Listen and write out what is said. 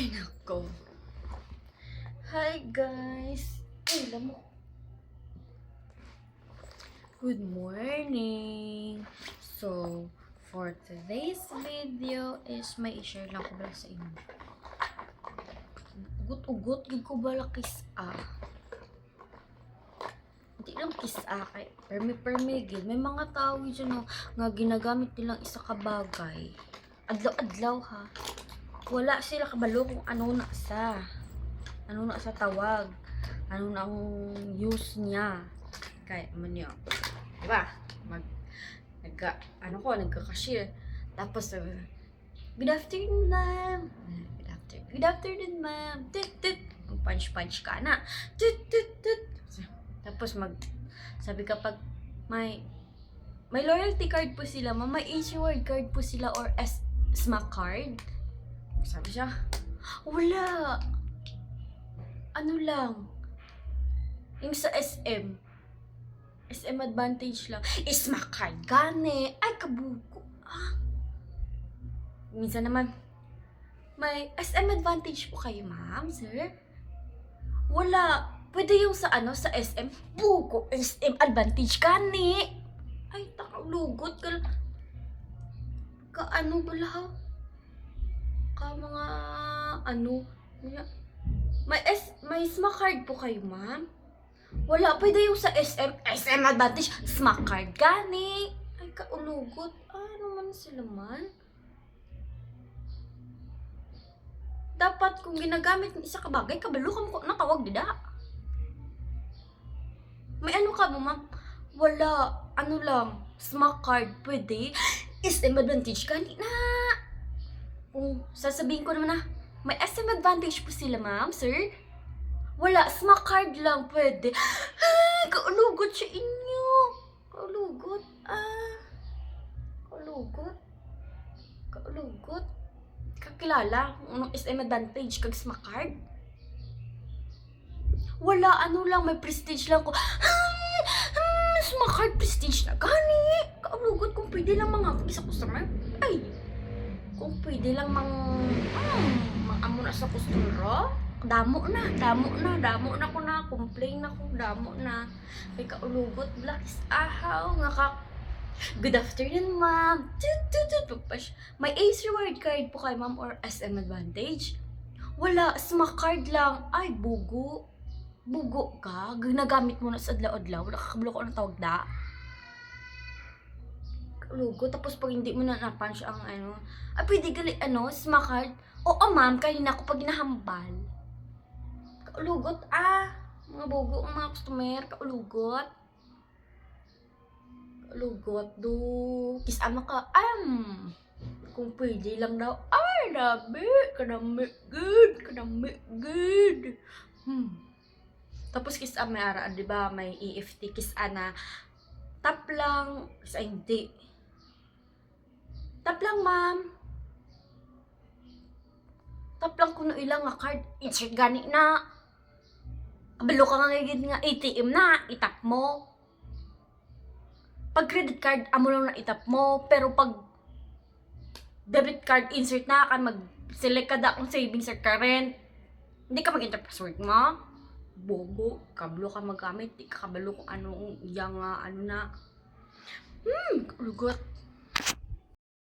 Ay, nako. Hi, guys. Ay, alam mo. Good morning. So, for today's video is may i-share lang ko bala sa inyo. Ugot-ugot, gid ko bala kis-a. Hindi lang kis-a kay permi gid. May mga tao dyan no, nga ginagamit nilang isa ka bagay. Adlaw-adlaw ha. Wala sila kabalo kung ano na sa tawag, ano na ang use niya. Kaya man niya, diba? Nagka-cashier. Tapos, good afternoon, ma'am. Good afternoon, ma'am. Tit. Punch ka na. Tit. Tapos sabi kapag may loyalty card po sila, ma'am, may Easy Reward card po sila or SMAC card. Sabi siya, wala. Ano lang, yung sa SM Advantage lang. SMAC card gani. Ay, kabuko. Minsan naman, may SM Advantage po kayo, ma'am, sir? Wala. Pwede yung sa sa SM. Buko, SM Advantage gani. Ay, takalugot ka ano bala ha? Ka mga may SMAC card po kayo, ma'am? Wala, pwede yung sa SM Advantage, SMAC card gani. Ay, kaulugot. Ano man sila man? Dapat kung ginagamit ng isa ka bagay, kabalo ka mo natawag dida. May ano ka mo, ma'am? Wala, ano lang, SMAC card pwede. SM Advantage gani na. Sasabihin ko naman na, may SM Advantage po sila, ma'am, sir? Wala, SMAC card lang pwede. Ay, kaulugot sa inyo. Kaulugot. Kaulugot. Kakilala kung SM Advantage kag SMAC card? Wala, ano lang, may prestige lang ko. SMAC card prestige na gani. Kaulugot kung pwede lang mga isa customer. Ay, kung pwede lang amo na sa customer, damo na ko na, complain na ko, damo na. Kay kaulugot, blacks ahaw, good afternoon, ma'am. May Ace Reward card po kay ma'am or SM Advantage? Wala, SMAC card lang. Ay, bugo ka, ginagamit mo na sa adlaw-adlaw, wala kakabalo ko ang tawag da. Lugo, tapos pag hindi mo na napunch ang pwede gali SMAC card. Oo, ma'am, kanina ko pag ginahambal. Kaulugot, mga bugo ang mga customer, kaulugot do, kisama ka, kung pwede lang daw, ay, kadami, good. Tapos kisama ara, diba, may EFT, kisana, tap lang, hindi. Tap lang, ma'am. Tap lang kuno ilang nga card. Insert gani na. Kabalo ka nga ATM na. Itap mo. Pag credit card, amo lang na itap mo. Pero pag debit card, insert na ka. Mag-select ka da kung savings or current. Hindi ka mag-enter password mo. Bobo. Kabalo ka magamit. Di ka kabalo kung anong iyang na. Kalugot.